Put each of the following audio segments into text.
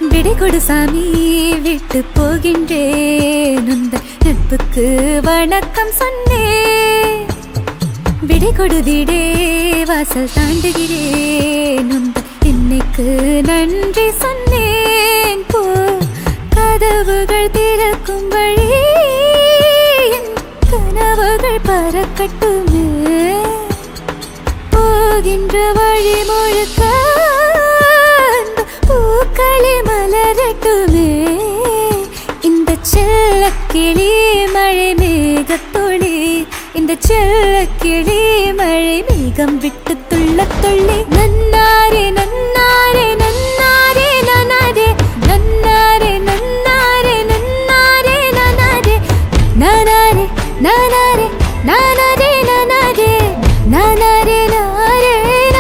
விடை கொடு சாமி விட்டு போகின்றேன் உந்தன் நட்புக்கு வணக்கம் சொன்னேன். விடை கொடு விடே வாசல் தாண்டுகிறேன் உந்தன் இன்னைக்கு நன்றி சொன்னேன். போ கதவுகள் திறக்கும் வழி கனவுகள் பறக்கட்டுமே. போகின்ற வழி முழுக்க பூக்களி மலரட்டுமே. இந்த செல்ல கிளி மழை மேகத்தொழி இந்த செல்ல கிளி மழை மேகம் விட்டு துள்ள துள்ளி. நன்னாரே நன்னாரே நன்னாரே நன்னாரே நன்னாரே நன்னாரே நன்னாரே நன்னாரே நனாரே நனாரே நனாரே நனாரே நனாரே நாரே நாரே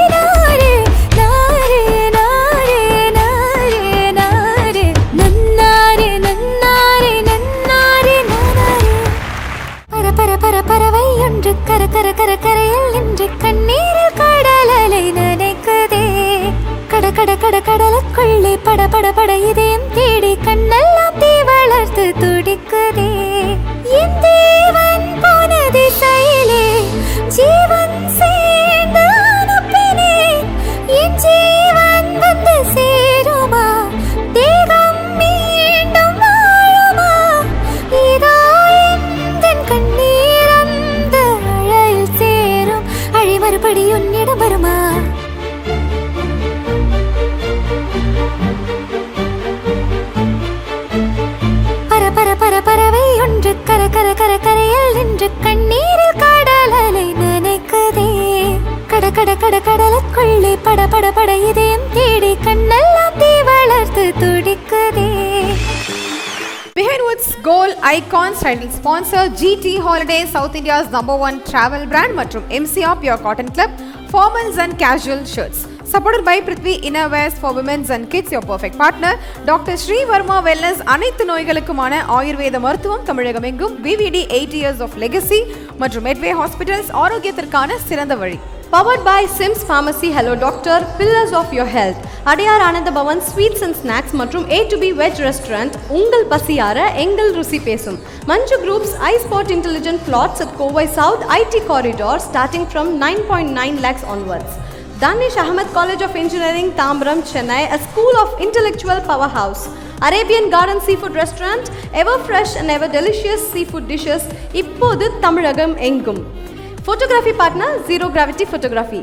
நாரே நாரே நாரே நாரே நாரே நன்னாரே நன்னாரே நன்னாரே நனாரே. பர பர பர பறவை ஒன்று கர கர கர கரையில் நின்று கண்ணீரில் கடலலை நனைக்குதே. கட கட கட கடலுக்குள்ளே பட பட பட இதயம் தேடி கண்ணெல்லாம் தீ வளர்த்து துடிக்குதே. என் தேவன் போன திசையிலே ஜீவன் சேர்ந்து அனுப்பினேன். என் ஜீவன் வந்து சேருமா தேகம் மீண்டும் வாழுமா. இதோ என் கண்ணீர் அந்த அழையில் சேரும் அழி மறுபடி உன்னிடம் வருமா. பர பர பறவை ஒன்று கர கர கர கரையில் நின்று கண்ணீரில் கடலலை நனைக்குதே. கட கட கட கடலுக்குள்ளே பட பட பட இதயம் தேடி கண்ணெல்லாம் தீ வளர்த்து துடிக்குதே. Behind Gold Icons title sponsor GT Holidays, South India's #1 travel brand மற்றும் MCR Pure Cotton Club formals and casual shirts. Supported by Prithvi Innerwears for Women's and Kids, your perfect partner. Dr. Sri Verma Wellness, அனைத்து நோய்களுக்குமான ஆயுர்வேத மருத்துவம் தமிழகம் எங்கும். VVD 8 years of legacy மற்றும் Medway Hospitals ஆரோக்கியத்திற்கான சிறந்த வழி. Powered by Sims Pharmacy, Hello Doctor, Pillars of Your Health, Adyar Ananda Pawan sweets and snacks மற்றும் A to B veg restaurant. உங்கள் பசியார எங்கள் ருசி பேசும். மஞ்சு groups iSpot Intelligent Plots at Kovai South IT Corridor starting from 9.9 lakhs onwards. Danish Ahmed College of Engineering, Tambram, Chennai, a school of intellectual powerhouse. Arabian Garden Seafood Restaurant, ever fresh and ever delicious seafood dishes. இப்போது தமிழகம் எங்கும். Photography partner Zero Gravity Photography.